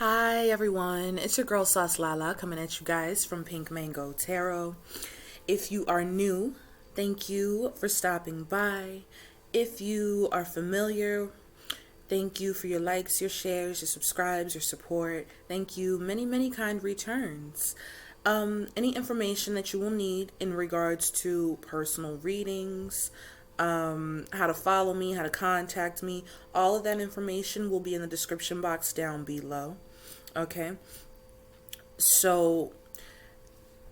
Hi everyone, it's your girl SauceLaLa coming at you guys from PinkMango Tarot. If you are new, thank you for stopping by. If you are familiar, thank you for your likes, your shares, your subscribes, your support. Thank you, many kind returns. Any information that you will need in regards to personal readings, how to follow me, how to contact me, all of that information will be in the description box down below. Okay, so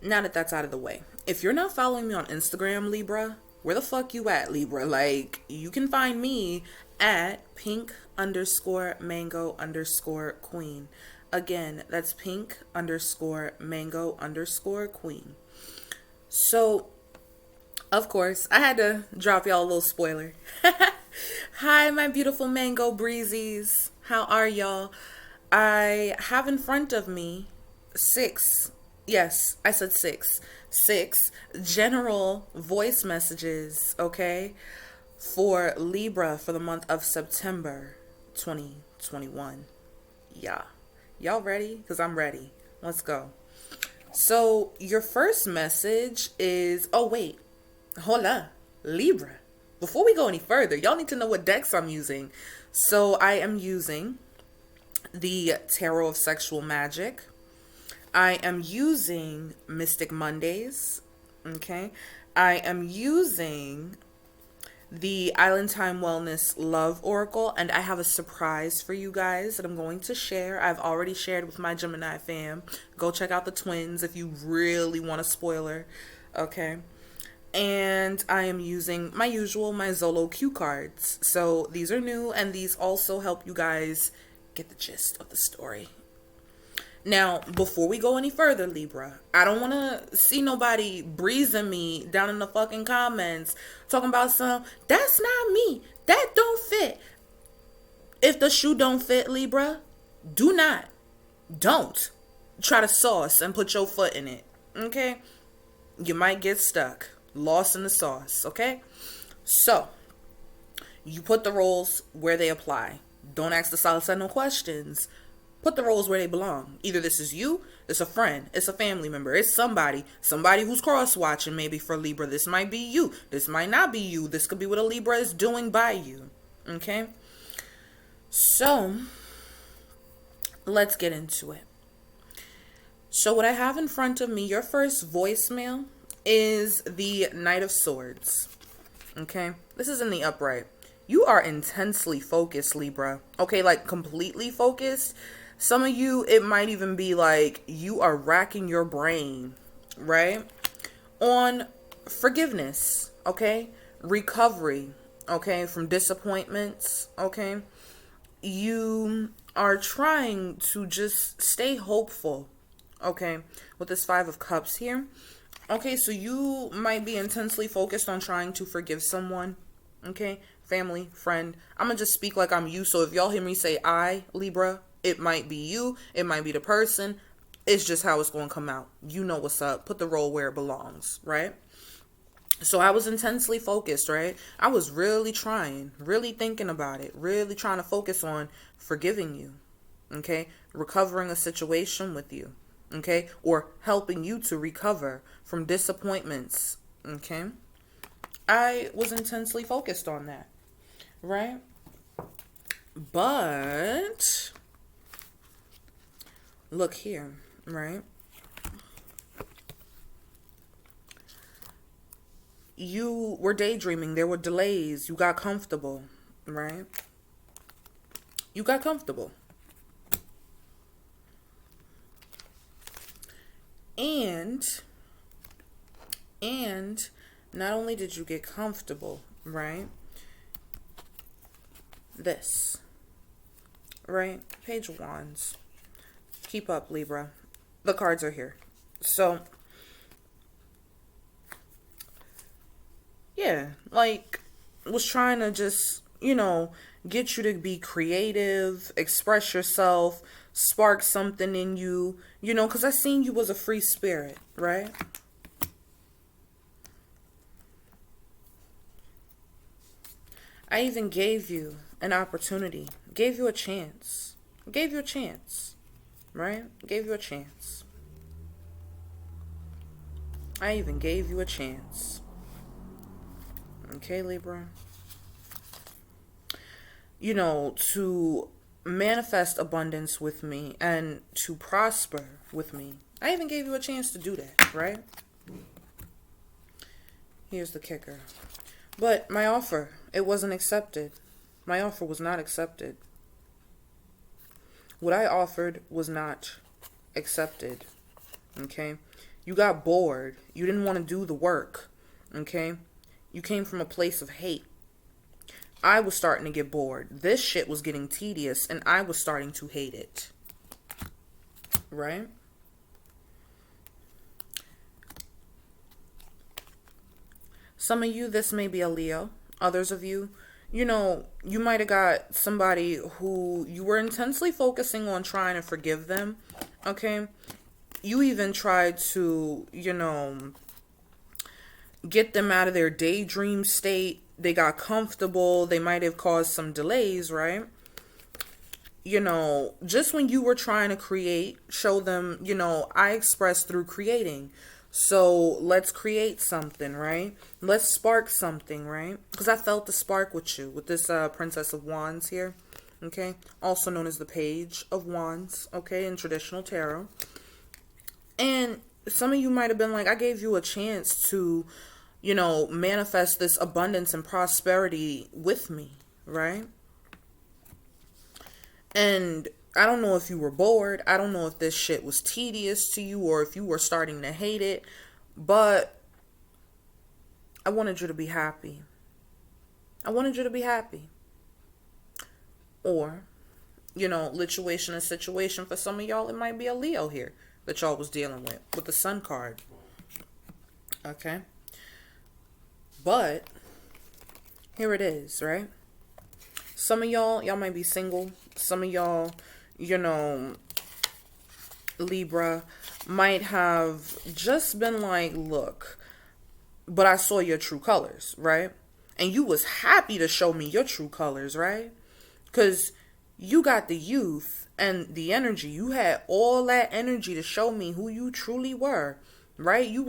now that that's out of the way, if you're not following me on Instagram, Libra, where the fuck you at, Libra? Like, you can find me at pink_mango_queen. Again, that's pink_mango_queen. So, of course, I had to drop y'all a little spoiler. Hi, my beautiful mango breezies. How are y'all? I have in front of me six, yes, I said six general voice messages, okay, for Libra for the month of September 2021. Yeah. Y'all ready? Because I'm ready. Let's go. So, your first message is, oh, wait, hola, Libra. Before we go any further, y'all need to know what decks I'm using. So, I am using the Tarot of Sexual Magic. I am using Mystic Mondays. Okay. I am using the Island Time Wellness Love Oracle, and I have a surprise for you guys that I'm going to share. I've already shared with my Gemini fam. Go check out the twins if you really want a spoiler. Okay. And I am using my Zelle cue cards. So these are new, and these also help you guys get the gist of the story. Now, before we go any further, Libra, I don't want to see nobody breezing me down in the fucking comments talking about that's not me, that don't fit. If the shoe don't fit, Libra, don't try to sauce and put your foot in it, okay? You might get stuck, lost in the sauce, okay? So, you put the roles where they apply. Don't ask the salsa no questions. Put the roles where they belong. Either this is you, it's a friend, it's a family member, it's somebody who's cross-watching maybe for Libra. This might be you. This might not be you. This could be what a Libra is doing by you. Okay? So, let's get into it. So what I have in front of me, your first voicemail is the Knight of Swords. Okay? This is in the upright. You are intensely focused, Libra. Okay, like completely focused. Some of you, it might even be like you are racking your brain, right? On forgiveness, okay? Recovery, okay? From disappointments, okay? You are trying to just stay hopeful, okay? With this Five of Cups here. Okay, so you might be intensely focused on trying to forgive someone, okay? Family, friend. I'm going to just speak like I'm you. So if y'all hear me say I, Libra, it might be you. It might be the person. It's just how it's going to come out. You know what's up. Put the role where it belongs, right? So I was intensely focused, right? I was really trying, really thinking about it, really trying to focus on forgiving you, okay? Recovering a situation with you, okay? Or helping you to recover from disappointments, okay? I was intensely focused on that. Right? But look here, right? You were daydreaming. There were delays. You got comfortable, right? You got comfortable. And not only did you get comfortable, right? This, right? Page of Wands. Keep up, Libra. The cards are here. So, yeah, like, was trying to just, get you to be creative, express yourself, spark something in you, because I seen you was a free spirit, right? I even gave you an opportunity, gave you a chance, right? Gave you a chance. I even gave you a chance. Okay, Libra? You know, to manifest abundance with me and to prosper with me. I even gave you a chance to do that, right? Here's the kicker. But my offer, it wasn't accepted. My offer was not accepted. What I offered was not accepted. Okay? You got bored. You didn't want to do the work. Okay? You came from a place of hate. I was starting to get bored. This shit was getting tedious, and I was starting to hate it. Right? Some of you, this may be a Leo. Others of you, you know, you might have got somebody who you were intensely focusing on trying to forgive them. Okay? You even tried to, you know, get them out of their daydream state. They got comfortable. They might have caused some delays, right? You know, just when you were trying to create, show them, you know, I express through creating. So let's create something, right? Let's spark something, right? Because I felt the spark with you, with this Princess of Wands here, okay? Also known as the Page of Wands, okay, in traditional tarot. And some of you might have been like, I gave you a chance to, you know, manifest this abundance and prosperity with me, right? And I don't know if you were bored. I don't know if this shit was tedious to you or if you were starting to hate it. But I wanted you to be happy. I wanted you to be happy. Or, you know, lituation and situation. For some of y'all, it might be a Leo here that y'all was dealing with the Sun card. Okay? But here it is, right? Some of y'all might be single. Some of y'all, you know, Libra, might have just been like, look, but I saw your true colors, right? And you was happy to show me your true colors, right? Because you got the youth and the energy. You had all that energy to show me who you truly were, right? You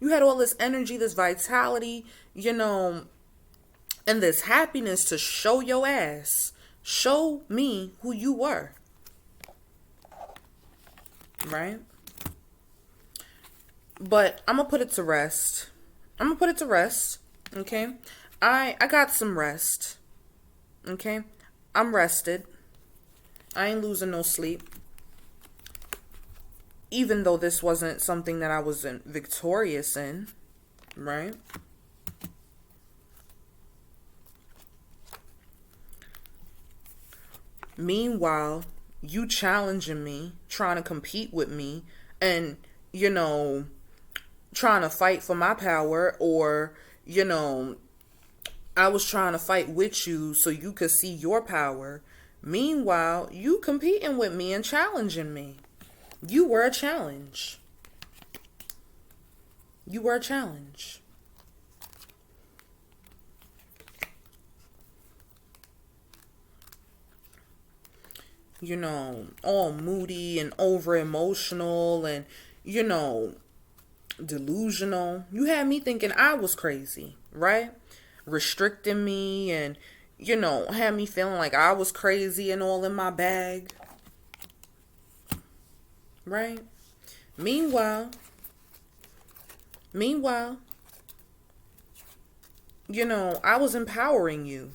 had all this energy, this vitality, you know, and this happiness to show your ass. Show me who you were. Right? But I'm going to put it to rest. Okay? I got some rest. Okay? I'm rested. I ain't losing no sleep. Even though this wasn't something that I wasn't victorious in. Right? Meanwhile, you challenging me, trying to compete with me, and, you know, trying to fight for my power, or, you know, I was trying to fight with you so you could see your power. Meanwhile, you competing with me and challenging me. You were a challenge. You were a challenge. You know, all moody and over emotional and, you know, delusional. You had me thinking I was crazy, right? Restricting me and, you know, had me feeling like I was crazy and all in my bag. Right? Meanwhile, you know, I was empowering you.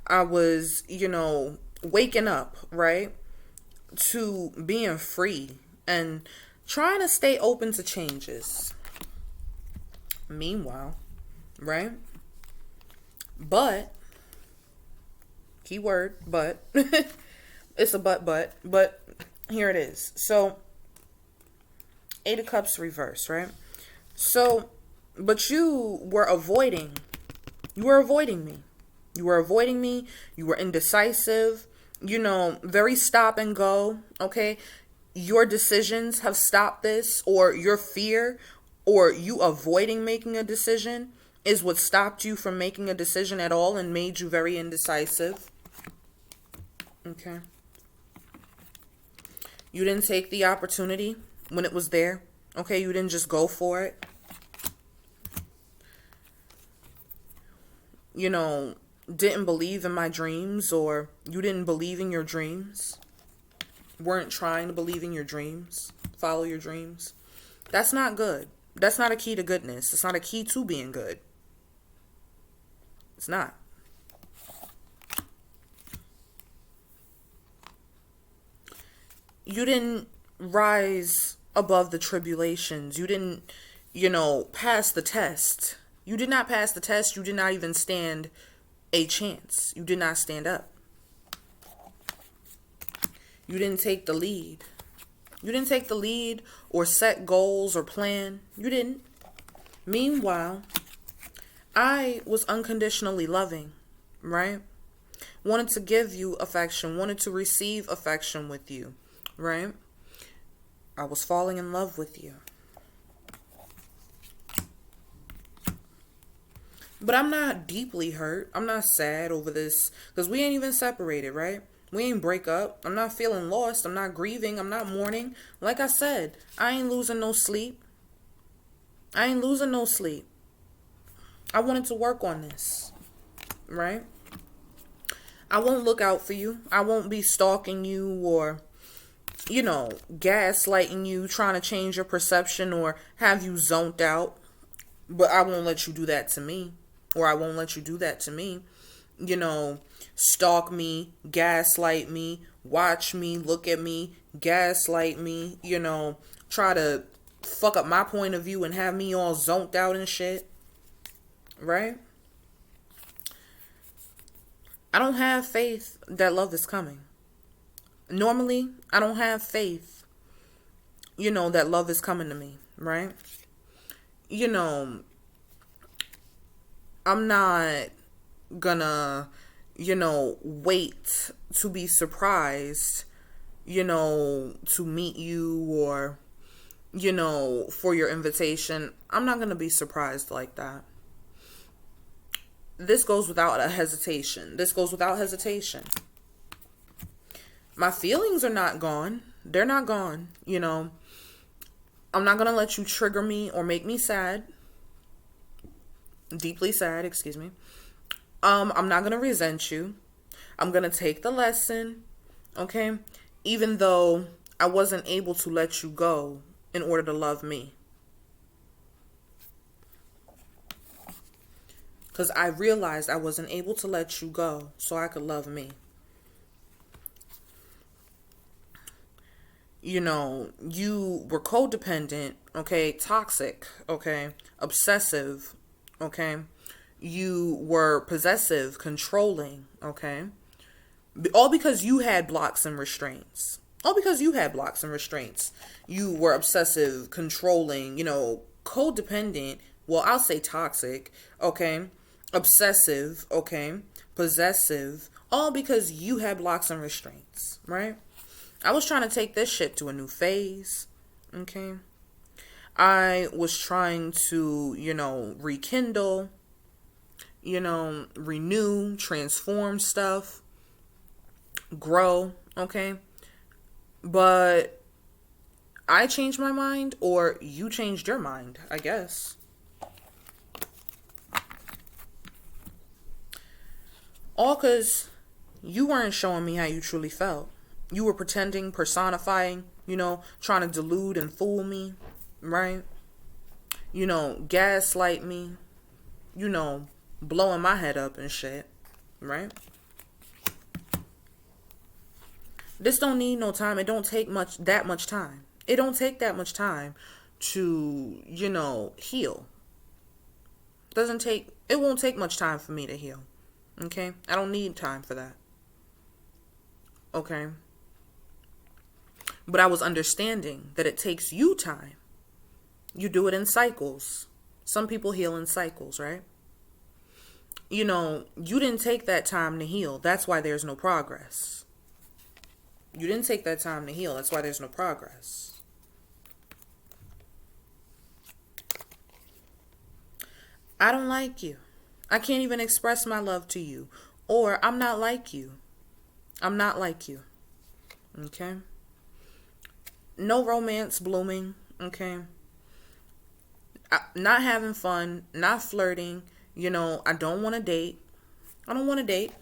I was, you know, waking up, right? To being free and trying to stay open to changes. Meanwhile, right? But, keyword, but, it's a but here it is. So, Eight of Cups reverse, right? So, but you were avoiding me. You were avoiding me. You were indecisive, you know, very stop and go. Okay. Your decisions have stopped this, or your fear, or you avoiding making a decision is what stopped you from making a decision at all and made you very indecisive. Okay. You didn't take the opportunity when it was there. Okay, you didn't just go for it. You know, didn't believe in my dreams, or you didn't believe in your dreams. Weren't trying to believe in your dreams. Follow your dreams. That's not good. That's not a key to goodness. It's not a key to being good. It's not. You didn't rise above the tribulations. You didn't, pass the test. You did not pass the test. You did not even stand a chance. You did not stand up. You didn't take the lead. You didn't take the lead or set goals or plan. You didn't. Meanwhile, I was unconditionally loving, right? Wanted to give you affection, wanted to receive affection with you, right? I was falling in love with you. But I'm not deeply hurt. I'm not sad over this because we ain't even separated, right? We ain't break up. I'm not feeling lost. I'm not grieving. I'm not mourning. Like I said, I ain't losing no sleep. I ain't losing no sleep. I wanted to work on this, right? I won't look out for you. I won't be stalking you or, gaslighting you, trying to change your perception or have you zoned out. But I won't let you do that to me. Or I won't let you do that to me. Stalk me, gaslight me, watch me, look at me, gaslight me, try to fuck up my point of view and have me all zoned out and shit. Right? I don't have faith that love is coming. Normally, I don't have faith, that love is coming to me, right? I'm not gonna, wait to be surprised, to meet you or, for your invitation. I'm not gonna be surprised like that. This goes without a hesitation. This goes without hesitation. My feelings are not gone. They're not gone, I'm not gonna let you trigger me or make me sad. Deeply sad, excuse me. I'm not gonna resent you. I'm gonna take the lesson, okay? Even though I wasn't able to let you go in order to love me. Because I realized I wasn't able to let you go so I could love me. You were codependent, okay? Toxic, okay? Obsessive, okay? You were possessive, controlling, okay? All because you had blocks and restraints. All because you had blocks and restraints. You were obsessive, controlling, codependent. Well, I'll say toxic, okay? Obsessive, okay? Possessive. All because you had blocks and restraints, right? I was trying to take this shit to a new phase, okay? I was trying to, rekindle, renew, transform stuff, grow, okay? But I changed my mind or you changed your mind, I guess. All because you weren't showing me how you truly felt. You were pretending, personifying, trying to delude and fool me, right? Gaslight me, blowing my head up and shit, right? This don't need no time. It don't take that much time. It don't take that much time to, heal. It won't take much time for me to heal. Okay? I don't need time for that. Okay? But I was understanding that it takes you time. You do it in cycles. Some people heal in cycles, right? You didn't take that time to heal. That's why there's no progress. You didn't take that time to heal. That's why there's no progress. I don't like you. I can't even express my love to you. Or I'm not like you. I'm not like you. Okay? No romance blooming, okay? Not having fun, not flirting. I don't want to date. I don't want to date.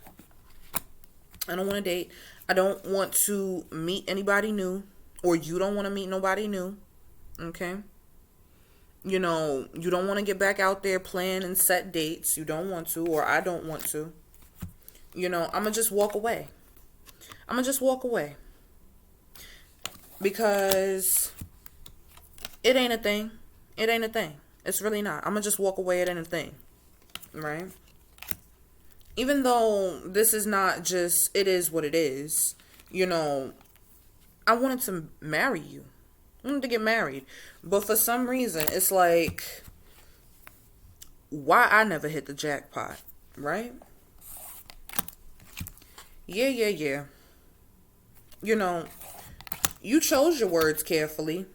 I don't want to date. I don't want to meet anybody new, or you don't want to meet nobody new, okay? You don't want to get back out there, plan and set dates. You don't want to, or I don't want to. I'm going to just walk away. I'm going to just walk away. Because it ain't a thing. It ain't a thing. It's really not. I'm going to just walk away. It ain't a thing. Right? Even though this is not just, it is what it is. I wanted to marry you. I wanted to get married. But for some reason, it's like, why I never hit the jackpot, right? Yeah. You chose your words carefully,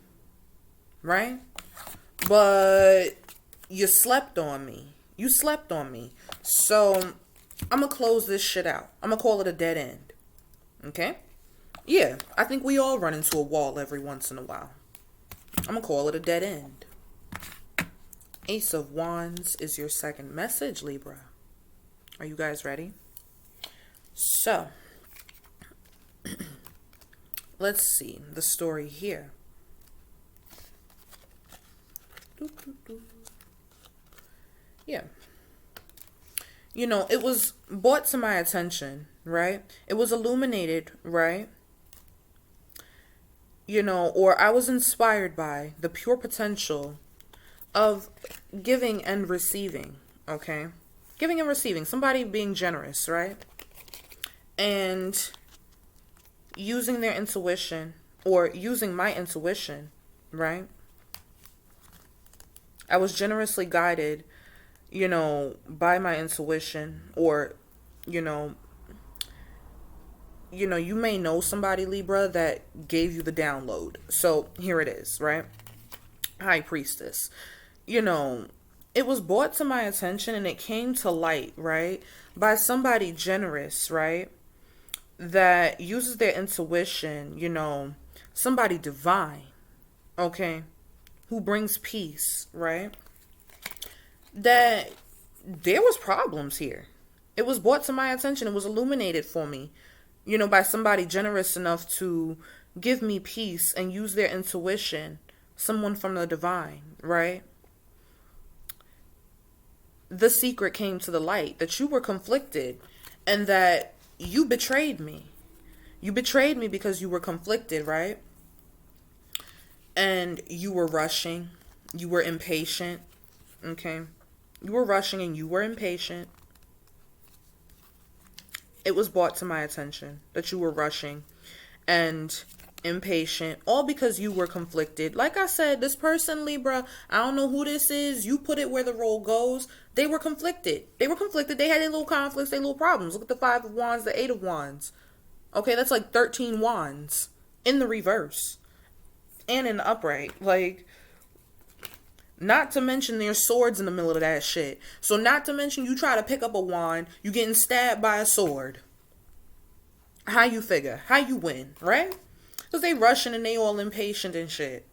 right? But you slept on me. You slept on me. So, I'm going to close this shit out. I'm going to call it a dead end. Okay? Yeah, I think we all run into a wall every once in a while. I'm going to call it a dead end. Ace of Wands is your second message, Libra. Are you guys ready? So, let's see the story here. Yeah. It was brought to my attention, right? It was illuminated, right? Or I was inspired by the pure potential of giving and receiving, okay? Giving and receiving, somebody being generous, right? And using their intuition, or using my intuition, right? I was generously guided, by my intuition, or, you may know somebody, Libra, that gave you the download. So here it is, right? High Priestess. It was brought to my attention and it came to light, right? By somebody generous, right? That uses their intuition, somebody divine, okay? Who brings peace, right? That there was problems here. It was brought to my attention. It was illuminated for me, by somebody generous enough to give me peace and use their intuition, someone from the divine, right? The secret came to the light that you were conflicted and that you betrayed me. You betrayed me because you were conflicted, right? And you were rushing. You were impatient, okay? You were rushing and you were impatient. It was brought to my attention that you were rushing and impatient, all because you were conflicted. Like I said, this person, Libra, I don't know who this is. You put it where the role goes. They were conflicted. They had their little conflicts, their little problems. Look at the 5 of Wands, the 8 of Wands. Okay, that's like 13 wands in the reverse and in the upright. Like, not to mention there's swords in the middle of that shit. So not to mention you try to pick up a wand, you getting stabbed by a sword. How you figure? How you win, right? Because they rushing and they all impatient and shit.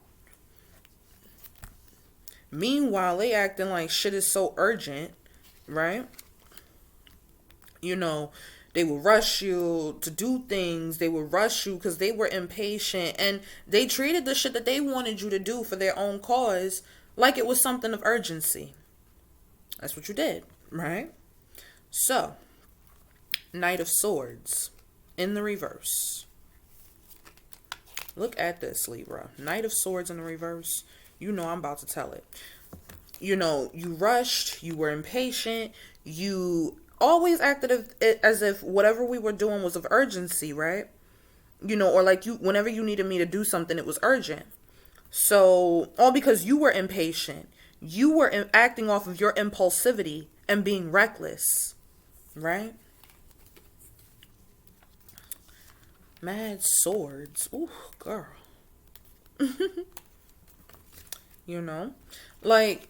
Meanwhile, they acting like shit is so urgent, right? They will rush you to do things. They will rush you because they were impatient. And they treated the shit that they wanted you to do for their own cause like it was something of urgency. That's what you did, right? So, Knight of Swords in the reverse. Look at this, Libra. Knight of Swords in the reverse. I'm about to tell it. You rushed. You were impatient. You always acted as if whatever we were doing was of urgency, right? Or like whenever you needed me to do something, it was urgent. So, all because you were impatient. You were acting off of your impulsivity and being reckless, right? Mad Swords. Ooh, girl. Like,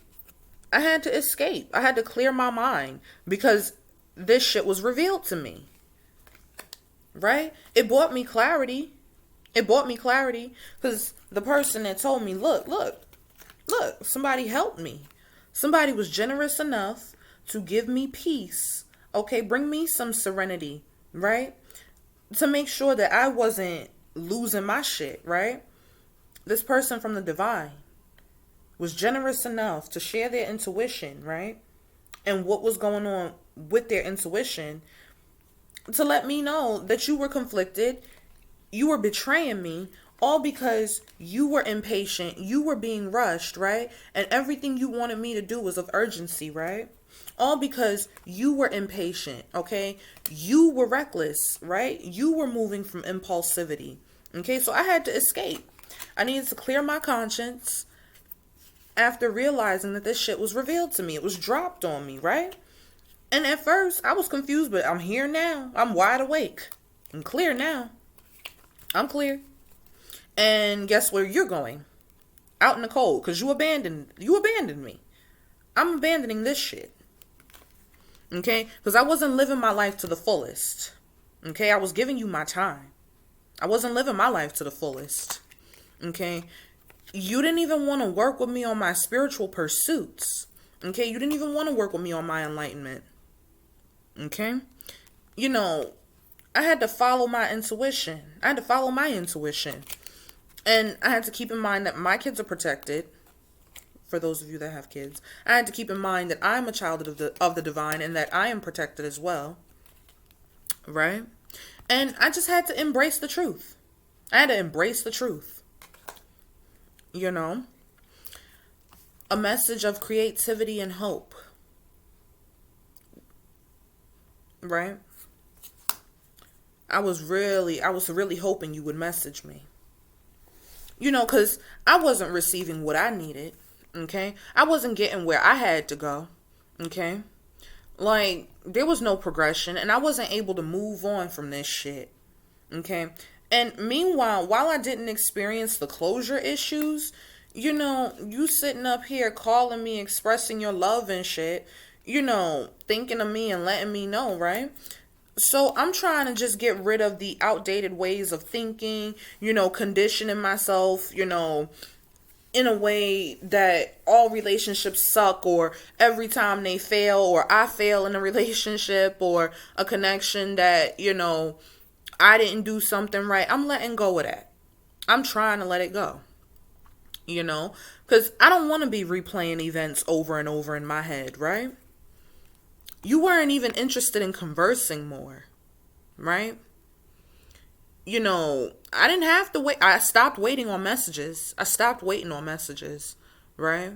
I had to escape. I had to clear my mind because this shit was revealed to me, right? It brought me clarity. It brought me clarity because the person that told me, look, somebody helped me. Somebody was generous enough to give me peace. Okay, bring me some serenity, right? To make sure that I wasn't losing my shit, right? This person from the divine was generous enough to share their intuition, right? And what was going on with their intuition to let me know that you were conflicted, you were betraying me, all because you were impatient, you were being rushed, right? And everything you wanted me to do was of urgency, right? All because you were impatient, okay? You were reckless, right? You were moving from impulsivity, okay? So I had to escape. I needed to clear my conscience after realizing that this shit was revealed to me. It was dropped on me, right? And at first, I was confused, but I'm here now. I'm wide awake. I'm clear now. I'm clear. And guess where you're going? Out in the cold, because you abandoned me. I'm abandoning this shit. Okay? Because I wasn't living my life to the fullest. Okay? I was giving you my time. I wasn't living my life to the fullest. Okay? You didn't even want to work with me on my spiritual pursuits. Okay? You didn't even want to work with me on my enlightenment. Okay? You know, I had to follow my intuition. And I had to keep in mind that my kids are protected. For those of you that have kids, I had to keep in mind that I'm a child of the divine and that I am protected as well. Right? And I just had to embrace the truth. I had to embrace the truth. You know? A message of creativity and hope. Right? I was really hoping you would message me. You know, because I wasn't receiving what I needed. Okay? I wasn't getting where I had to go. Okay? Like, there was no progression, and I wasn't able to move on from this shit. Okay? And meanwhile, while I didn't experience the closure issues, you know, you sitting up here calling me, expressing your love and shit, you know, thinking of me and letting me know, right? So I'm trying to just get rid of the outdated ways of thinking, you know, conditioning myself, you know, in a way that all relationships suck, or every time they fail, or I fail in a relationship or a connection that, you know, I didn't do something right. I'm letting go of that. I'm trying to let it go. You know, because I don't want to be replaying events over and over in my head, right? You weren't even interested in conversing more, right? You know, I didn't have to wait. I stopped waiting on messages. Right?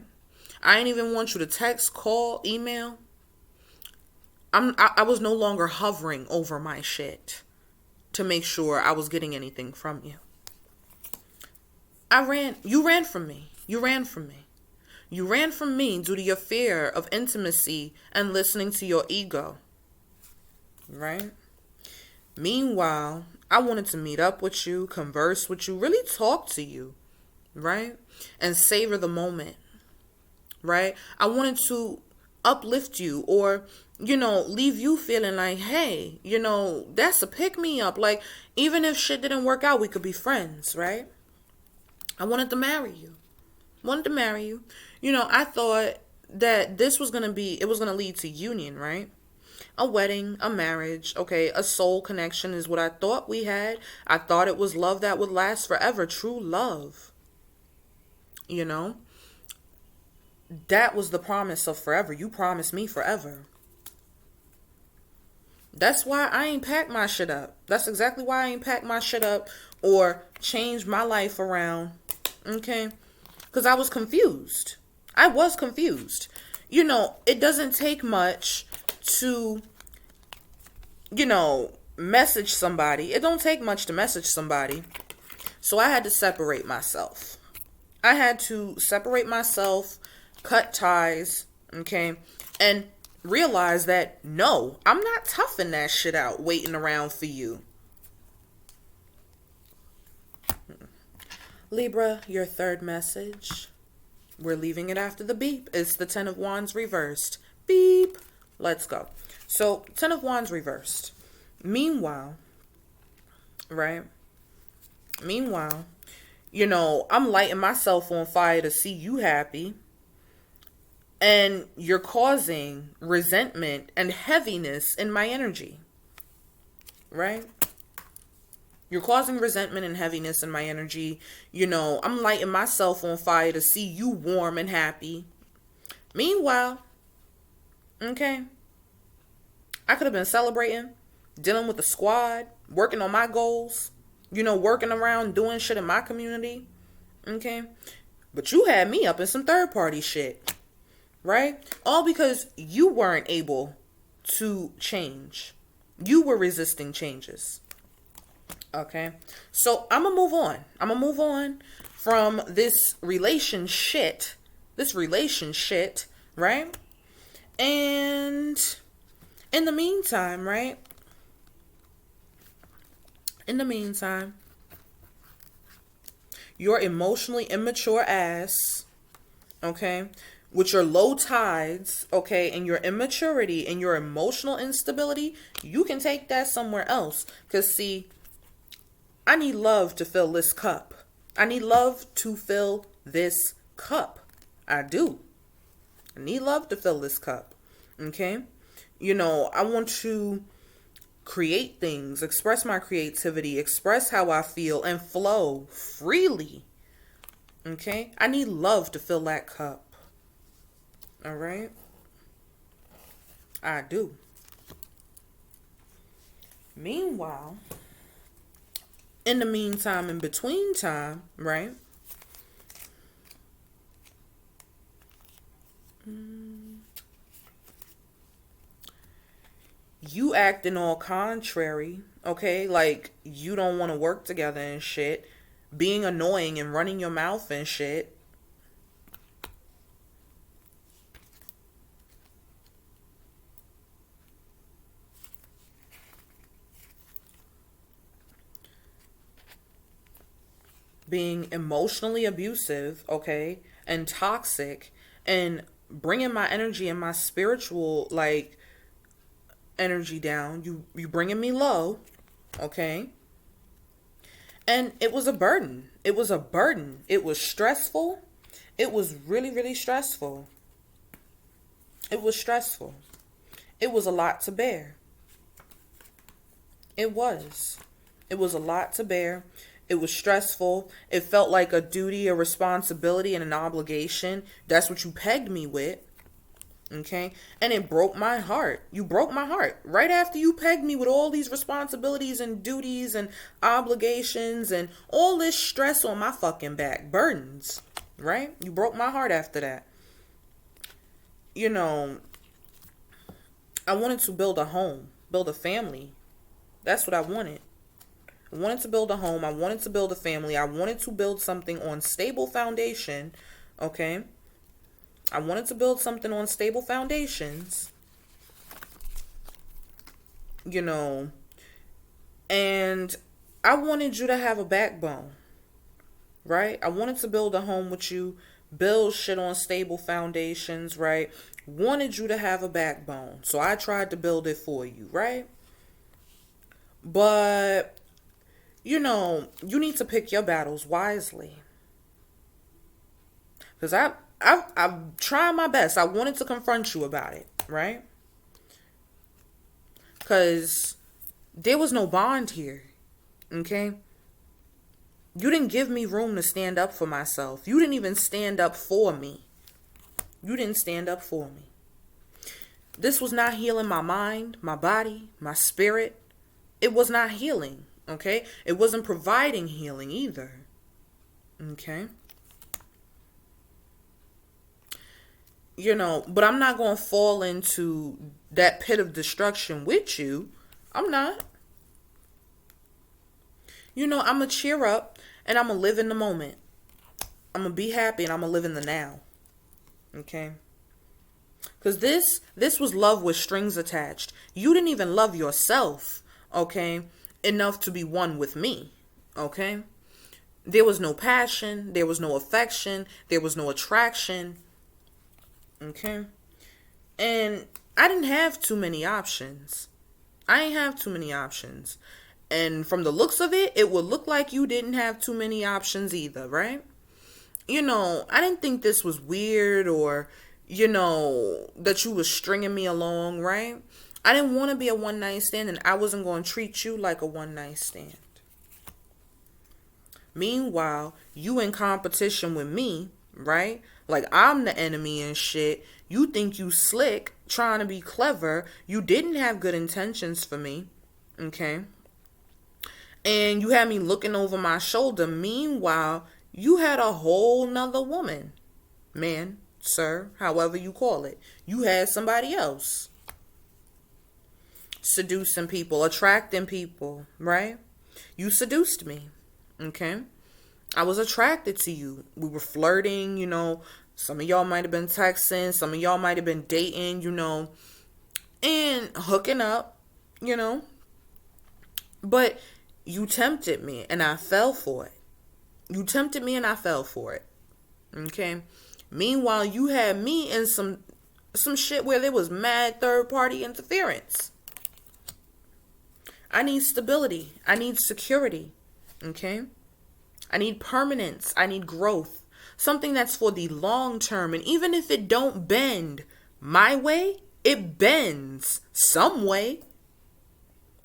I didn't even want you to text, call, email. I was no longer hovering over my shit to make sure I was getting anything from you. You ran from me. You ran from me due to your fear of intimacy and listening to your ego. Right? Meanwhile, I wanted to meet up with you, converse with you, really talk to you. Right? And savor the moment. Right? I wanted to uplift you, or, you know, leave you feeling like, hey, you know, that's a pick me up. Like, even if shit didn't work out, we could be friends, right? I wanted to marry you. You know, I thought that this was going to lead to union, right? A wedding, a marriage, okay, a soul connection is what I thought we had. I thought it was love that would last forever, true love. You know? That was the promise of forever. You promised me forever. That's why I ain't packed my shit up. That's exactly why I ain't packed my shit up or changed my life around. Okay? Because I was confused. You know, it doesn't take much to, you know, message somebody. It don't take much to message somebody. So I had to separate myself. Cut ties, okay, and realize that, no, I'm not toughing that shit out waiting around for you. Libra, your third message. We're leaving it after the beep. It's the 10 of Wands reversed. Beep. Let's go. So, 10 of Wands reversed. Meanwhile, right, Meanwhile, I'm lighting myself on fire to see you happy. And you're causing resentment and heaviness in my energy. Right? You're causing resentment and heaviness in my energy. I'm lighting myself on fire to see you warm and happy. Meanwhile, okay, I could have been celebrating, dealing with the squad, working on my goals, working around doing shit in my community. Okay? But you had me up in some third party shit. Right? All because you weren't able to change. You were resisting changes. Okay? So I'm going to move on. I'm going to move on from this relationship. Right? And in the meantime, right? In the meantime, your emotionally immature ass, okay, with your low tides, okay, and your immaturity and your emotional instability, you can take that somewhere else. Because, see, I need love to fill this cup. I need love to fill this cup. I do. I need love to fill this cup. Okay? I want to create things, express my creativity, express how I feel, and flow freely. Okay? I need love to fill that cup. All right? I do. Meanwhile, in the meantime, in between time, right? You acting all contrary, okay? Like, you don't want to work together and shit. Being annoying and running your mouth and shit. Being emotionally abusive, okay? And toxic. And bringing my energy and my spiritual, like, energy down. You bringing me low, okay? And it was a burden. It was a burden. It was stressful. It was really, really stressful. It was stressful. It was a lot to bear. It was. It was a lot to bear. It was stressful. It felt like a duty, a responsibility, and an obligation. That's what you pegged me with. Okay? And it broke my heart. You broke my heart. Right after you pegged me with all these responsibilities and duties and obligations and all this stress on my fucking back. Burdens. Right? You broke my heart after that. I wanted to build a home. Build a family. That's what I wanted. I wanted to build a home. I wanted to build a family. I wanted to build something on stable foundation. Okay? I wanted to build something on stable foundations. And I wanted you to have a backbone. Right? I wanted to build a home with you. Build shit on stable foundations, right? Wanted you to have a backbone. So I tried to build it for you, right? But you need to pick your battles wisely. Because I'm trying my best. I wanted to confront you about it, right? Because there was no bond here, okay? You didn't give me room to stand up for myself. You didn't even stand up for me. You didn't stand up for me. This was not healing my mind, my body, my spirit. It was not healing. Okay? It wasn't providing healing either. Okay? But I'm not going to fall into that pit of destruction with you. I'm not. I'm going to cheer up and I'm going to live in the moment. I'm going to be happy and I'm going to live in the now. Okay? Because this was love with strings attached. You didn't even love yourself, okay, enough to be one with me, okay? There was no passion. There was no affection. There was no attraction, okay? And I didn't have too many options. I ain't have too many options. And from the looks of it, it would look like you didn't have too many options either, right? I didn't think this was weird or, that you was stringing me along, right? I didn't want to be a one night stand, and I wasn't going to treat you like a one night stand. Meanwhile, you in competition with me, right? Like I'm the enemy and shit. You think you slick, trying to be clever. You didn't have good intentions for me, okay? And you had me looking over my shoulder. Meanwhile, you had a whole nother woman, man, sir, however you call it. You had somebody else. Seducing people, attracting people, right? You seduced me, okay? I was attracted to you. We were flirting, Some of y'all might have been texting. Some of y'all might have been dating, and hooking up, But you tempted me and I fell for it. You tempted me and I fell for it. Okay? Meanwhile, you had me in some shit where there was mad third party interference. I need stability. I need security. Okay? I need permanence. I need growth. Something that's for the long term. And even if it don't bend my way, it bends some way.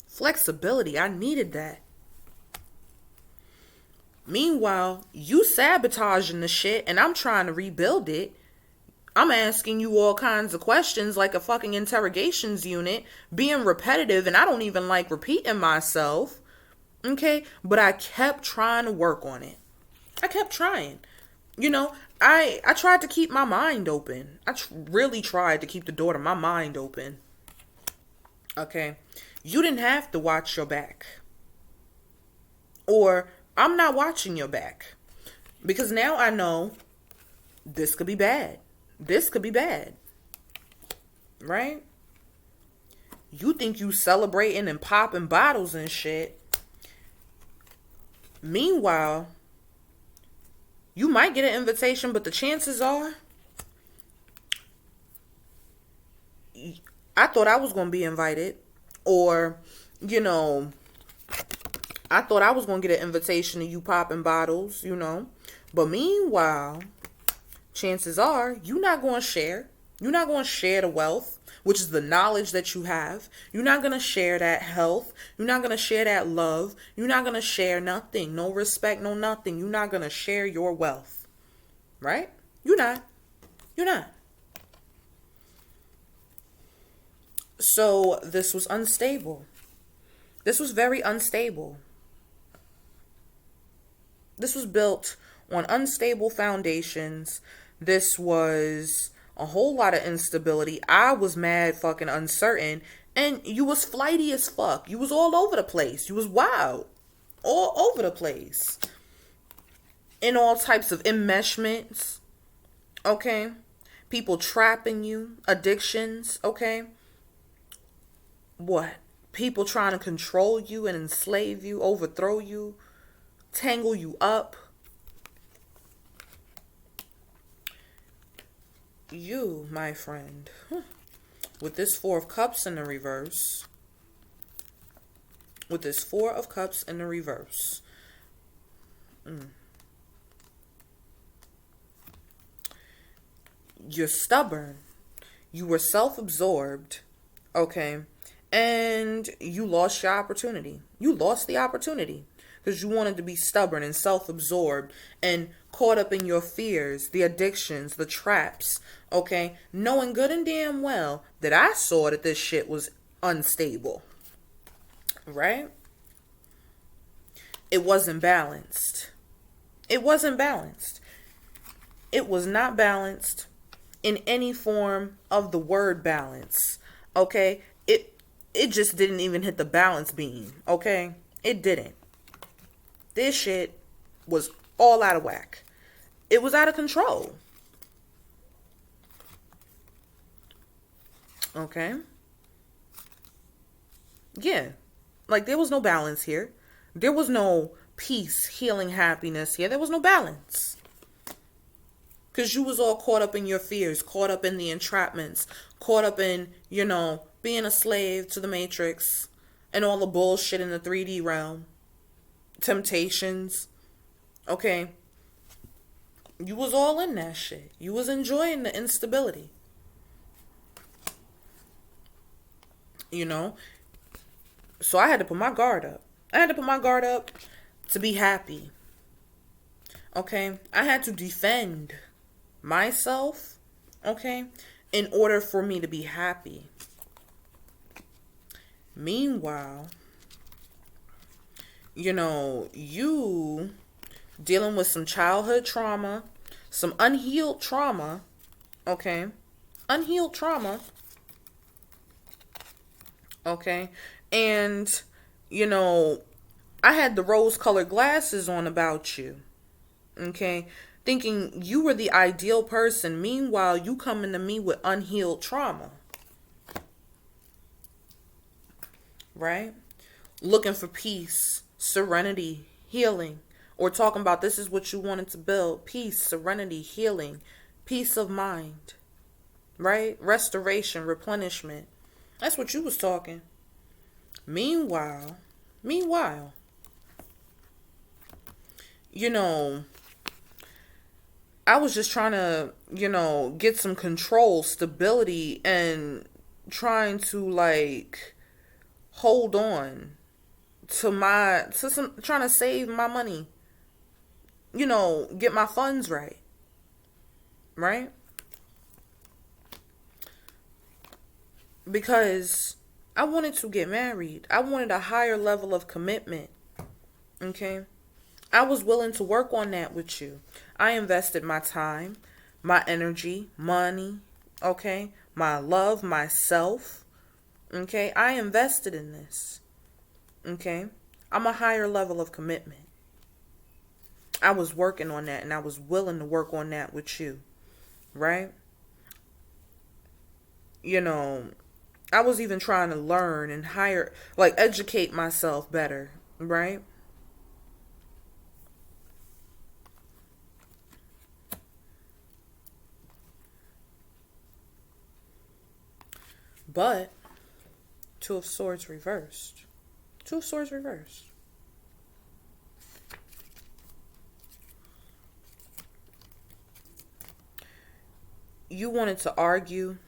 Flexibility. I needed that. Meanwhile, you sabotaging the shit and I'm trying to rebuild it. I'm asking you all kinds of questions like a fucking interrogations unit, being repetitive, and I don't even like repeating myself. Okay? But I kept trying to work on it. I kept trying. I tried to keep my mind open. I really tried to keep the door to my mind open. Okay? You didn't have to watch your back. Or I'm not watching your back. Because now I know this could be bad. This could be bad. Right? You think you celebrating and popping bottles and shit. Meanwhile, you might get an invitation, but the chances are, I thought I was going to be invited. Or, I thought I was going to get an invitation to you popping bottles, But meanwhile, chances are you're not going to share. You're not going to share the wealth, which is the knowledge that you have. You're not going to share that health. You're not going to share that love. You're not going to share nothing. No respect, no nothing. You're not going to share your wealth. Right? You're not. You're not. So this was unstable. This was very unstable. This was built on unstable foundations. This was a whole lot of instability. I was mad fucking uncertain. And you was flighty as fuck. You was all over the place. You was wild. All over the place. In all types of enmeshments. Okay? People trapping you. Addictions. Okay? What? People trying to control you and enslave you. Overthrow you. Tangle you up. You, my friend, with this Four of Cups in the reverse, you're stubborn, you were self-absorbed, okay, and you lost your opportunity. You lost the opportunity because you wanted to be stubborn and self-absorbed and caught up in your fears, the addictions, the traps, okay? Knowing good and damn well that I saw that this shit was unstable, right? It wasn't balanced. It wasn't balanced. It was not balanced in any form of the word balance, okay? It just didn't even hit the balance beam, okay? It didn't. This shit was all out of whack. It was out of control. Okay? Yeah. Like, there was no balance here. There was no peace, healing, happiness here. There was no balance. Because you was all caught up in your fears, caught up in the entrapments, caught up in, being a slave to the matrix and all the bullshit in the 3D realm. Temptations. Okay. You was all in that shit. You was enjoying the instability. You know? So I had to put my guard up. I had to put my guard up to be happy. Okay? I had to defend myself, okay, in order for me to be happy. Meanwhile, you know, you dealing with some childhood trauma, some unhealed trauma, okay? Unhealed trauma, okay? And, you know, I had the rose-colored glasses on about you, okay? Thinking you were the ideal person. Meanwhile, you coming to me with unhealed trauma. Right? Looking for peace, serenity, healing. Or talking about this is what you wanted to build. Peace, serenity, healing, peace of mind. Right? Restoration, replenishment. That's what you was talking. Meanwhile, you know, I was just trying to, you know, get some control, stability, and trying to, like, hold on to trying to save my money. You know, get my funds right. Right? Because I wanted to get married. I wanted a higher level of commitment. Okay? I was willing to work on that with you. I invested my time, my energy, money, okay? My love, myself, okay? I invested in this, okay? I'm a higher level of commitment. I was working on that, and I was willing to work on that with you, right? You know, I was even trying to learn and educate myself better, right? But, Two of Swords reversed. Two of Swords reversed. You wanted to argue,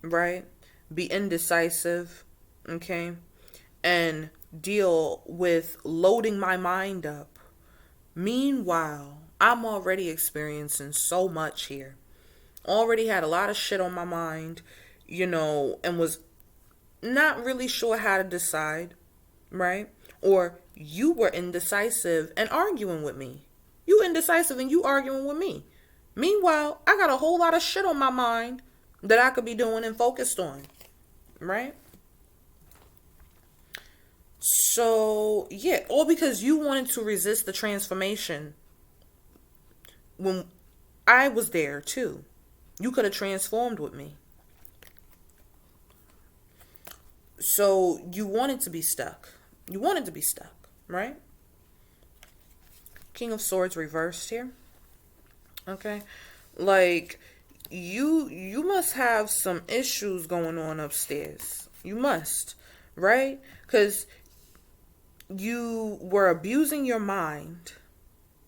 right? Be indecisive, okay? And deal with loading my mind up. Meanwhile, I'm already experiencing so much here. Already had a lot of shit on my mind, you know, and was not really sure how to decide, right? Or you were indecisive and arguing with me. You indecisive and you arguing with me. Meanwhile, I got a whole lot of shit on my mind that I could be doing and focused on, right? So, yeah, all because you wanted to resist the transformation when I was there too. You could have transformed with me. So you wanted to be stuck. You wanted to be stuck, right? King of Swords reversed here. Okay? Like, you must have some issues going on upstairs. You must, right? Because you were abusing your mind.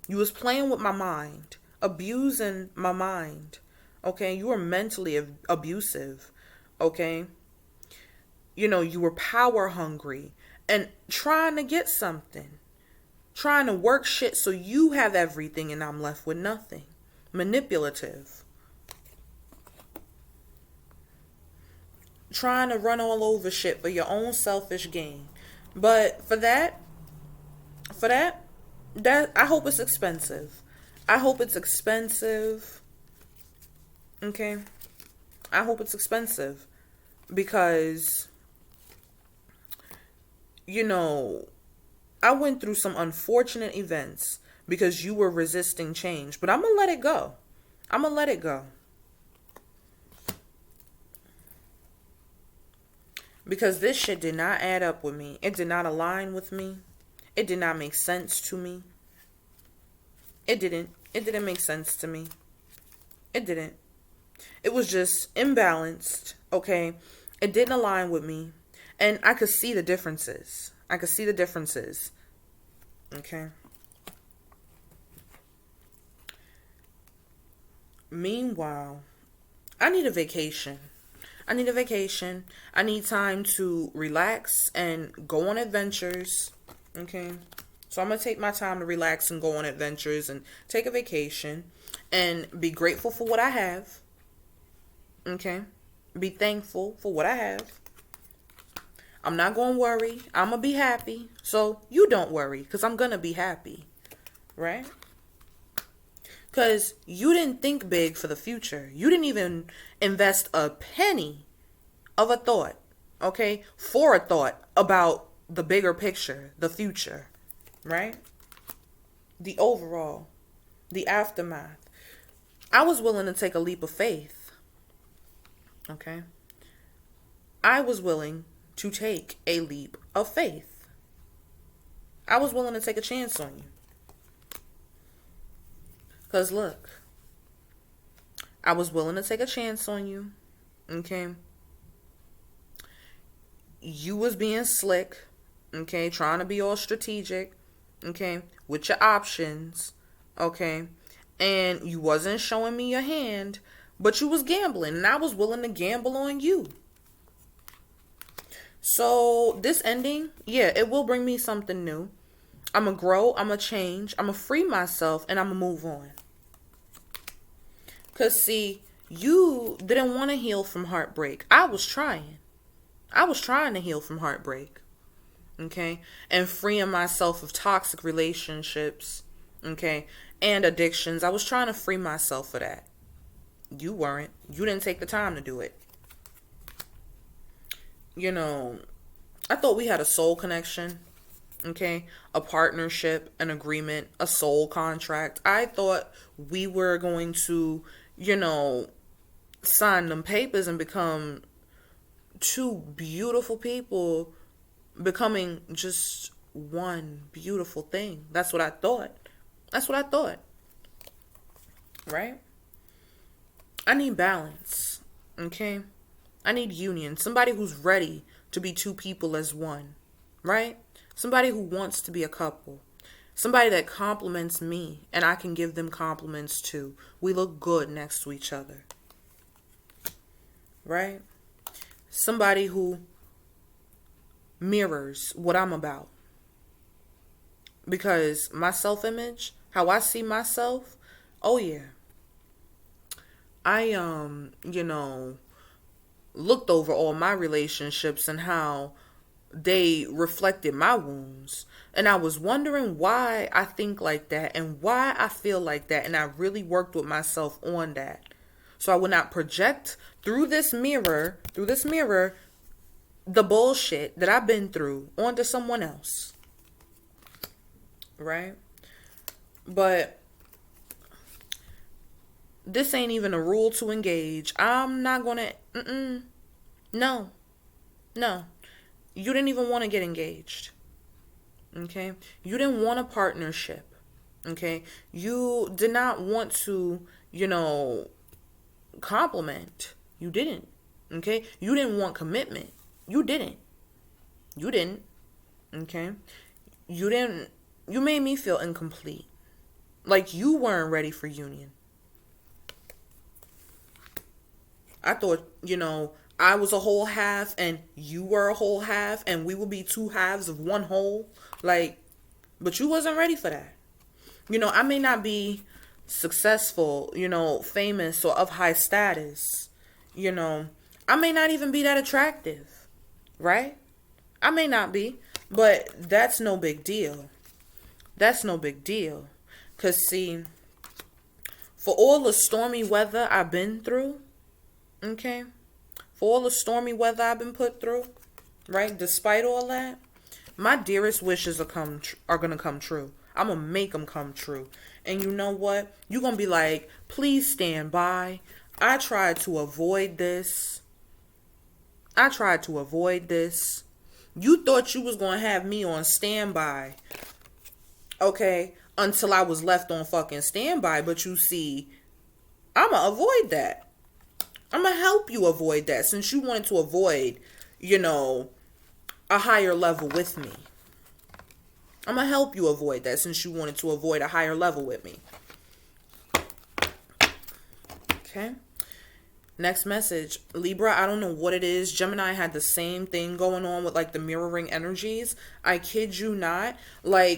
You was playing with my mind. Abusing my mind. Okay? You were mentally abusive. Okay? You know, you were power hungry and trying to get something. Trying to work shit so you have everything and I'm left with nothing. Manipulative. Trying to run all over shit for your own selfish gain. But for that, I hope it's expensive. I hope it's expensive. Okay? I hope it's expensive. Because, you know, I went through some unfortunate events because you were resisting change. But I'm going to let it go. I'm going to let it go. Because this shit did not add up with me. It did not align with me. It did not make sense to me. It didn't. It didn't make sense to me. It didn't. It was just imbalanced, okay? It didn't align with me. And I could see the differences. Okay. Meanwhile, I need a vacation. I need time to relax and go on adventures. Okay. So I'm going to take my time to relax and go on adventures and take a vacation and be grateful for what I have. Okay. Be thankful for what I have. I'm not going to worry. I'm going to be happy. So you don't worry, because I'm going to be happy. Right? Because you didn't think big for the future. You didn't even invest a penny of a thought, okay, for a thought about the bigger picture, the future, right? The overall, the aftermath. I was willing to take a leap of faith, okay? I was willing to take a leap of faith. I was willing to take a chance on you. Because look, I was willing to take a chance on you, okay? You was being slick, okay? Trying to be all strategic, okay? With your options, okay? And you wasn't showing me your hand, but you was gambling, and I was willing to gamble on you. So this ending, yeah, it will bring me something new. I'm going to grow, I'm going to change, I'm going to free myself, and I'm going to move on. Because, see, you didn't want to heal from heartbreak. I was trying to heal from heartbreak, okay? And freeing myself of toxic relationships, okay? And addictions. I was trying to free myself of that. You weren't. You didn't take the time to do it. You know, I thought we had a soul connection. Okay, a partnership, an agreement, a soul contract. I thought we were going to, sign them papers and become two beautiful people becoming just one beautiful thing. That's what I thought. Right? I need balance. Okay? I need union. Somebody who's ready to be two people as one. Right? Somebody who wants to be a couple. Somebody that compliments me and I can give them compliments too. We look good next to each other. Right? Somebody who mirrors what I'm about. Because my self-image, how I see myself, oh yeah. I, looked over all my relationships and how they reflected my wounds. And I was wondering why I think like that and why I feel like that. And I really worked with myself on that. So I would not project through this mirror, the bullshit that I've been through onto someone else. Right? But this ain't even a rule to engage. I'm not gonna, no. You didn't even want to get engaged. Okay? You didn't want a partnership. Okay? You did not want to, compliment. You didn't. Okay? You didn't want commitment. You didn't. Okay? You made me feel incomplete. Like you weren't ready for union. I thought, I was a whole half and you were a whole half and we would be two halves of one whole. But you wasn't ready for that. I may not be successful, famous or of high status. I may not even be that attractive. Right? I may not be. But that's no big deal. Because, see, for all the stormy weather I've been through, okay? For all the stormy weather I've been put through, right? Despite all that, my dearest wishes are going to come true. I'm going to make them come true. And you know what? You're going to be like, please stand by. I tried to avoid this. You thought you was going to have me on standby. Okay? Until I was left on fucking standby. But you see, I'm going to avoid that. I'm going to help you avoid that. Since you wanted to avoid, a higher level with me. I'm going to help you avoid that since you wanted to avoid a higher level with me. Okay. Next message. Libra, I don't know what it is. Gemini had the same thing going on with like the mirroring energies. I kid you not. Like,